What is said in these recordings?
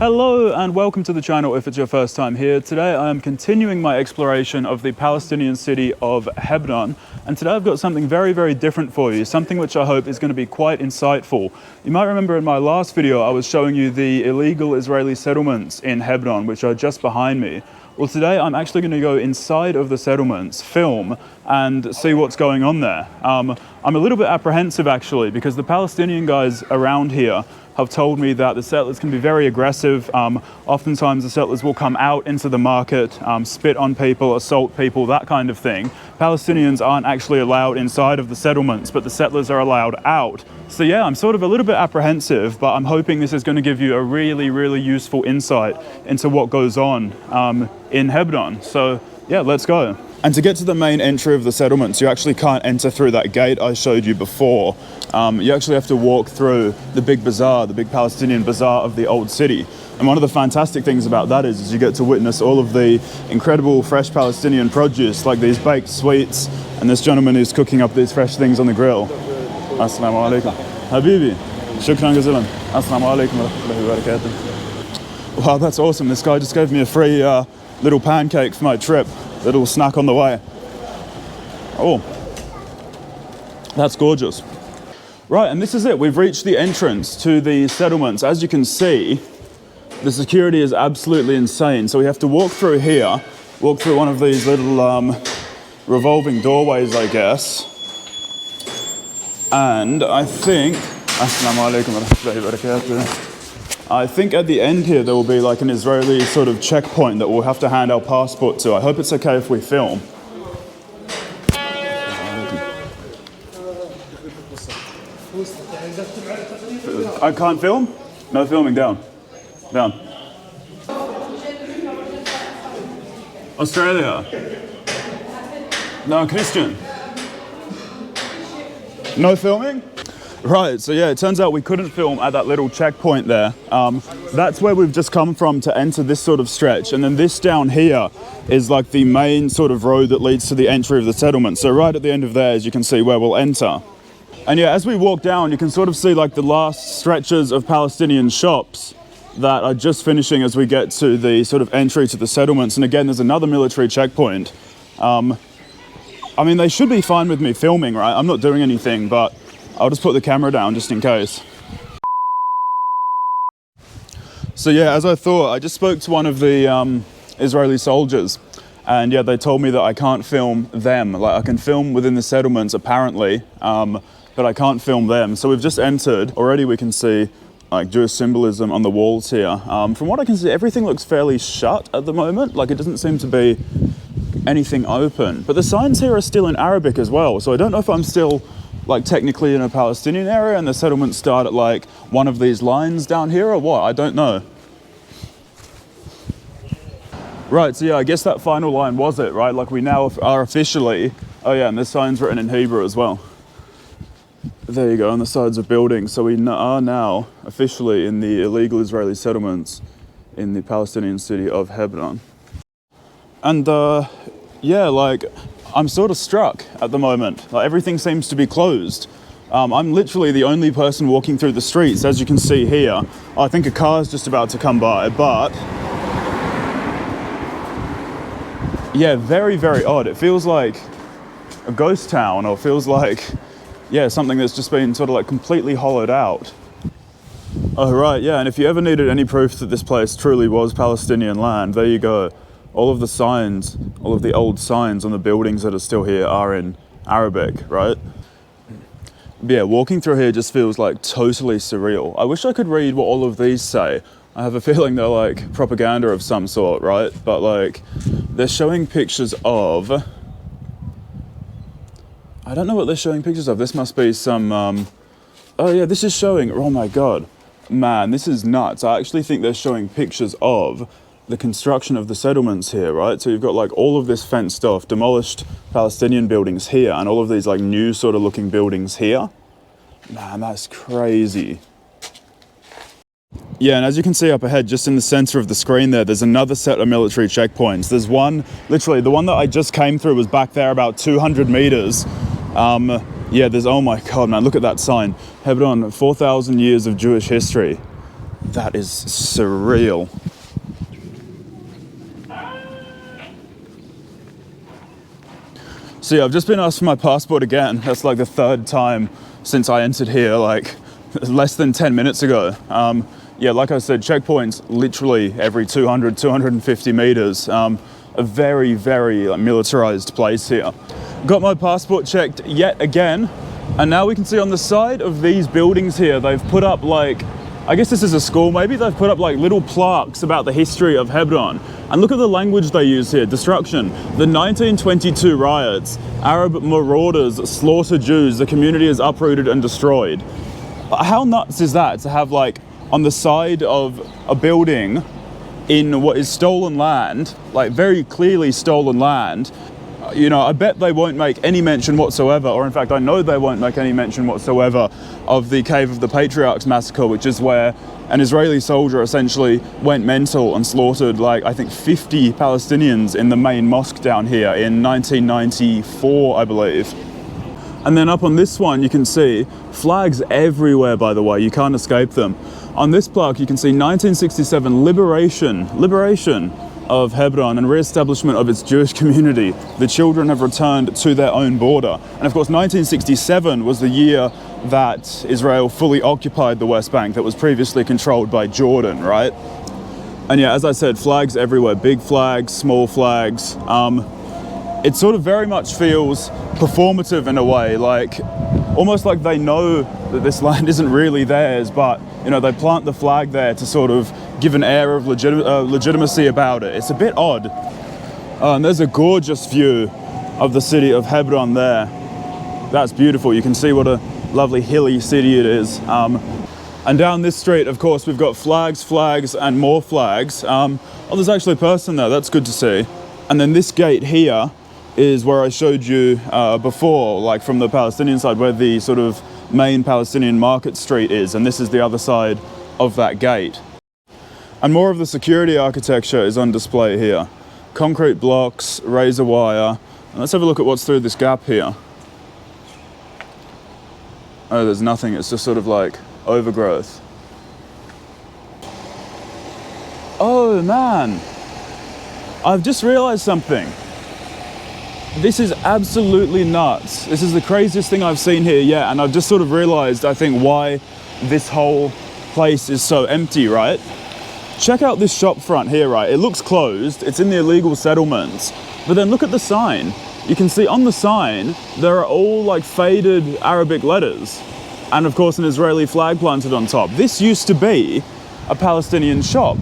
Hello and welcome to the channel if it's your first time here. Today I am continuing my exploration of the Palestinian city of Hebron, and today I've got something very, very different for you, something which I hope is going to be quite insightful. You might remember in my last video I was showing you the illegal Israeli settlements in Hebron, which are just behind me. Well, today I'm actually going to go inside of the settlements, film, and see what's going on there. I'm a little bit apprehensive actually, because the Palestinian guys around here have told me that the settlers can be very aggressive. Oftentimes the settlers will come out into the market, spit on people, assault people, that kind of thing. Palestinians aren't actually allowed inside of the settlements, but the settlers are allowed out. So yeah, I'm sort of a little bit apprehensive, but I'm hoping this is going to give you a really, really useful insight into what goes on in Hebron. So yeah, let's go. And to get to the main entry of the settlements, you actually can't enter through that gate I showed you before. You actually have to walk through the big bazaar, the big Palestinian bazaar of the old city. And one of the fantastic things about that is you get to witness all of the incredible fresh Palestinian produce, like these baked sweets, and this gentleman who's cooking up these fresh things on the grill. Assalamu alaikum. Habibi. Shukran jazilan. Assalamu alaikum wa rahmatullahi wa barakatuh. Wow, that's awesome. This guy just gave me a free little pancake for my trip. Little snack on the way. Oh, that's gorgeous. Right, and this is it. We've reached the entrance to the settlements. As you can see, the security is absolutely insane. So we have to walk through here, walk through one of these little revolving doorways, I guess. And I think, Assalamu alaikum wa rahmatullahi wa barakatuh. I think at the end here there will be like an Israeli sort of checkpoint that we'll have to hand our passport to. I hope it's okay if we film. I can't film? No filming, down. Down. Australia. No, Christian. No filming? Right, so yeah, it turns out we couldn't film at that little checkpoint there. That's where we've just come from to enter this sort of stretch. And then this down here is like the main sort of road that leads to the entry of the settlement. So right at the end of there, as you can see, where we'll enter. And yeah, as we walk down, you can sort of see like the last stretches of Palestinian shops that are just finishing as we get to the sort of entry to the settlements. And again, there's another military checkpoint. I mean, they should be fine with me filming, right? I'm not doing anything, but I'll just put the camera down just in case. So yeah, as I thought, I just spoke to one of the Israeli soldiers, and yeah, they told me that I can't film them. Like, I can film within the settlements apparently, but I can't film them. So we've just entered. Already we can see like Jewish symbolism on the walls here. From what I can see, everything looks fairly shut at the moment. Like, it doesn't seem to be anything open, but the signs here are still in Arabic as well. So I don't know if I'm still like technically in a Palestinian area and the settlements start at like one of these lines down here or what, I don't know. Right, so yeah, I guess that final line was it, right? Like, we now are officially, oh yeah, and this sign's written in Hebrew as well. There you go, on the sides of buildings. So we are now officially in the illegal Israeli settlements in the Palestinian city of Hebron. And yeah, like, I'm sort of struck at the moment. Like, everything seems to be closed. I'm literally the only person walking through the streets, as you can see here. I think a car's just about to come by, but yeah, very, very odd. It feels like a ghost town, or feels like, yeah, something that's just been sort of like completely hollowed out. Oh, right, yeah, and if you ever needed any proof that this place truly was Palestinian land, there you go. All of the signs, all of the old signs on the buildings that are still here are in Arabic, right? But yeah, walking through here just feels like totally surreal. I wish I could read what all of these say. I have a feeling they're like propaganda of some sort, right? But like, they're showing pictures of, I don't know what they're showing pictures of. This must be some, oh yeah, this is showing, oh my God, man, this is nuts. I actually think they're showing pictures of the construction of the settlements here, right? So you've got like all of this fenced off, demolished Palestinian buildings here, and all of these like new sort of looking buildings here. Man, that's crazy. Yeah, and as you can see up ahead, just in the center of the screen there, there's another set of military checkpoints. There's one, literally, the one that I just came through was back there about 200 meters. Yeah, there's, oh my God, man, look at that sign. Hebron, 4,000 years of Jewish history. That is surreal. So yeah, I've just been asked for my passport again. That's like the third time since I entered here, like less than 10 minutes ago. Yeah, like I said, checkpoints literally every 200, 250 meters. A very, very militarized place here. Got my passport checked yet again. And now we can see on the side of these buildings here, they've put up like, I guess this is a school maybe, they've put up like little plaques about the history of Hebron. And look at the language they use here, destruction. The 1922 riots, Arab marauders slaughter Jews, the community is uprooted and destroyed. How nuts is that to have like on the side of a building in what is stolen land, like very clearly stolen land? You know, I bet they won't make any mention whatsoever, or in fact I know they won't make any mention whatsoever of the Cave of the Patriarchs massacre, which is where an Israeli soldier essentially went mental and slaughtered like I think 50 Palestinians in the main mosque down here in 1994, I believe. And then up on this one you can see flags everywhere, by the way, you can't escape them. On this plaque you can see 1967 liberation of Hebron and re-establishment of its Jewish community. The children have returned to their own border. And of course 1967 was the year that Israel fully occupied the West Bank that was previously controlled by Jordan, right? And yeah, as I said, flags everywhere, big flags, small flags. It sort of very much feels performative in a way, like almost like they know that this land isn't really theirs, but you know, they plant the flag there to sort of give an air of legitimacy about it. It's a bit odd. And there's a gorgeous view of the city of Hebron there. That's beautiful. You can see what a lovely hilly city it is. And down this street, of course, we've got flags, and more flags. Oh, there's actually a person there. That's good to see. And then this gate here is where I showed you before, like from the Palestinian side, where the sort of main Palestinian market street is. And this is the other side of that gate. And more of the security architecture is on display here. Concrete blocks, razor wire. And let's have a look at what's through this gap here. Oh, there's nothing. It's just sort of like overgrowth. Oh man, I've just realized something. This is absolutely nuts. This is the craziest thing I've seen here yet. And I've just sort of realized, I think, why this whole place is so empty, right? Check out this shop front here, right? It looks closed. It's in the illegal settlements. But then look at the sign. You can see on the sign, there are all like faded Arabic letters. And of course, an Israeli flag planted on top. This used to be a Palestinian shop.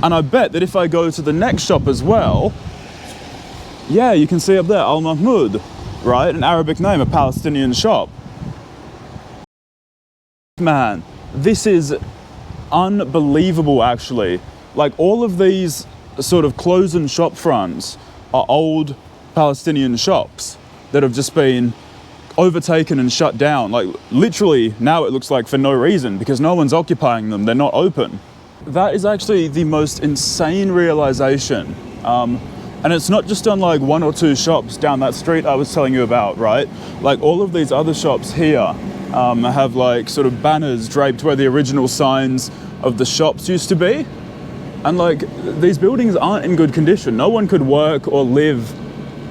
And I bet that if I go to the next shop as well, yeah, you can see up there, Al Mahmoud, right? An Arabic name, a Palestinian shop. Man, this is unbelievable, actually. Like, all of these sort of closed shop fronts are old Palestinian shops that have just been overtaken and shut down. Like, literally, now it looks like for no reason, because no one's occupying them. They're not open. That is actually the most insane realization. And it's not just on like 1 or 2 shops down that street I was telling you about, right? Like, all of these other shops here have like sort of banners draped where the original signs of the shops used to be. And like, these buildings aren't in good condition. No one could work or live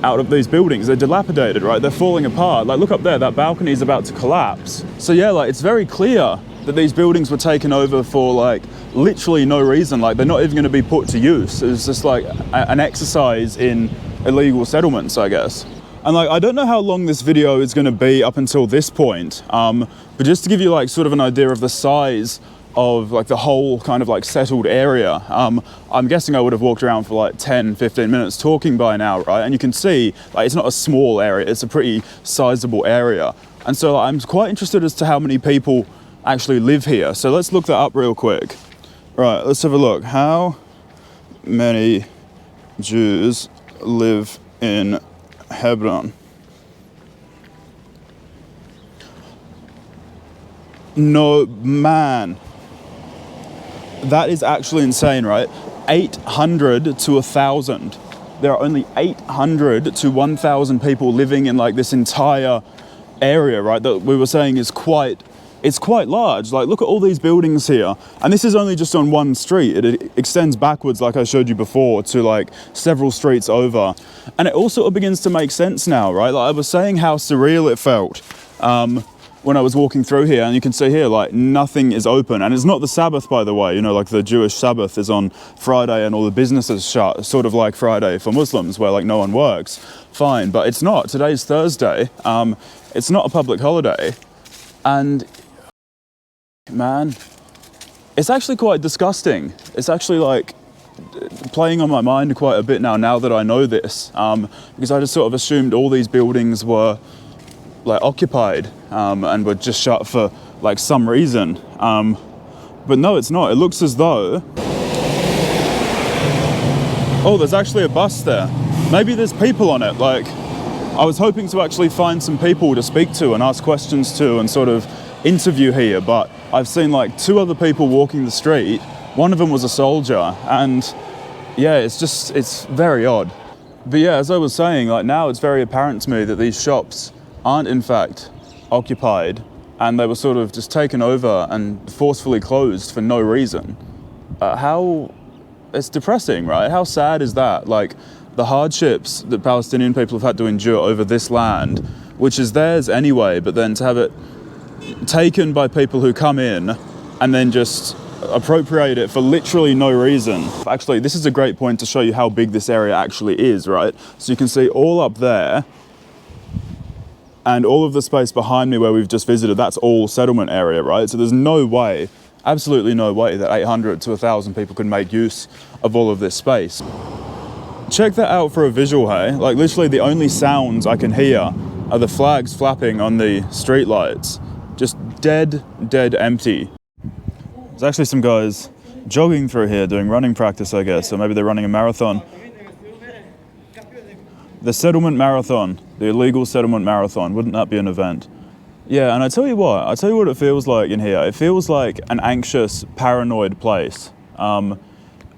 out of these buildings. They're dilapidated, right? They're falling apart. Like, look up there, that balcony is about to collapse. So yeah, like, it's very clear that these buildings were taken over for like literally no reason. Like, they're not even going to be put to use. It was just like an exercise in illegal settlements, I guess. And like, I don't know how long this video is going to be up until this point, but just to give you like sort of an idea of the size of like the whole kind of like settled area, I'm guessing I would have walked around for like 10-15 minutes talking by now, right? And you can see like it's not a small area, it's a pretty sizable area. And so I'm quite interested as to how many people actually live here. So let's look that up real quick. Right, let's have a look. How many Jews live in Hebron? No, man. That is actually insane, right? 800 to 1,000. There are only 800 to 1,000 people living in like this entire area, right? That we were saying is quite it's quite large. Like, look at all these buildings here. And this is only just on one street. It extends backwards, like I showed you before, to like several streets over. And it all sort of begins to make sense now, right? Like I was saying how surreal it felt when I was walking through here, and you can see here, like, nothing is open. And it's not the Sabbath, by the way. You know, like the Jewish Sabbath is on Friday and all the businesses shut, sort of like Friday for Muslims, where like no one works. Fine, but it's not. Today's Thursday. It's not a public holiday. And man, it's actually quite disgusting. It's actually like playing on my mind quite a bit now that I know this, because I just sort of assumed all these buildings were like occupied and were just shut for like some reason, but no, it's not. It looks as though, oh, there's actually a bus there. Maybe there's people on it. Like, I was hoping to actually find some people to speak to and ask questions to and sort of interview here, but I've seen like 2 other people walking the street. One of them was a soldier, and yeah, it's very odd. But yeah, as I was saying, like now it's very apparent to me that these shops aren't in fact occupied, and they were sort of just taken over and forcefully closed for no reason. It's depressing, right? How sad is that? Like, the hardships that Palestinian people have had to endure over this land, which is theirs anyway, but then to have it taken by people who come in and then just appropriate it for literally no reason. Actually, this is a great point to show you how big this area actually is, right? So you can see all up there, and all of the space behind me where we've just visited, that's all settlement area, right? So there's no way, absolutely no way, that 800 to 1,000 people can make use of all of this space. Check that out for a visual, hey? Like, literally the only sounds I can hear are the flags flapping on the street lights. Just dead empty. There's actually some guys jogging through here doing running practice, I guess, or maybe they're running a marathon. The settlement marathon, the illegal settlement marathon, wouldn't that be an event? Yeah, and I tell you what it feels like in here. It feels like an anxious, paranoid place. And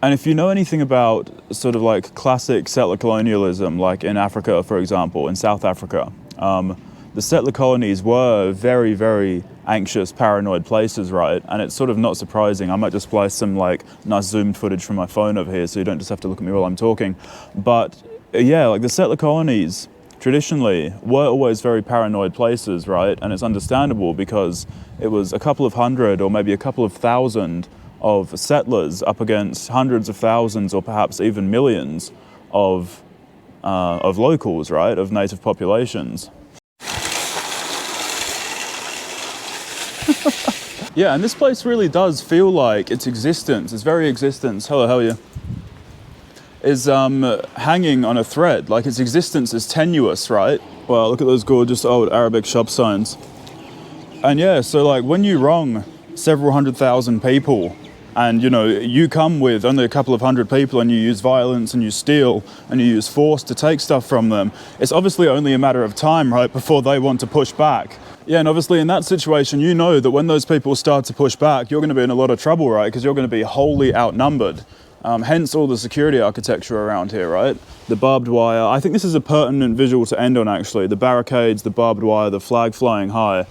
if you know anything about sort of like classic settler colonialism, like in Africa, for example, in South Africa, the settler colonies were very, very anxious, paranoid places, right? And it's sort of not surprising. I might just splice some like nice zoomed footage from my phone over here so you don't just have to look at me while I'm talking. But yeah, like the settler colonies traditionally were always very paranoid places, right? And it's understandable because it was a couple of hundred or maybe a couple of thousand of settlers up against hundreds of thousands or perhaps even millions of locals, right? Of native populations. Yeah, and this place really does feel like its existence, its very existence, hello, how are you? Is hanging on a thread. Like its existence is tenuous, right? Wow, look at those gorgeous old Arabic shop signs. And yeah, so like when you wrong several 100,000 people, and you know, you come with only a couple of hundred people and you use violence and you steal and you use force to take stuff from them, it's obviously only a matter of time, right, before they want to push back. Yeah, and obviously in that situation, you know that when those people start to push back, you're going to be in a lot of trouble, right? Because you're going to be wholly outnumbered. Hence all the security architecture around here, right? The barbed wire. I think this is a pertinent visual to end on, actually. The barricades, the barbed wire, the flag flying high.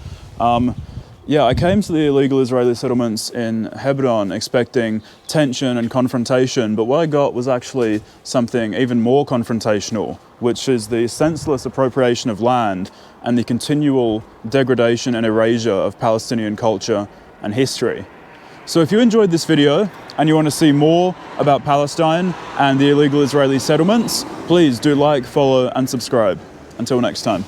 Yeah, I came to the illegal Israeli settlements in Hebron expecting tension and confrontation, but what I got was actually something even more confrontational, which is the senseless appropriation of land and the continual degradation and erasure of Palestinian culture and history. So if you enjoyed this video and you want to see more about Palestine and the illegal Israeli settlements, please do like, follow and subscribe. Until next time.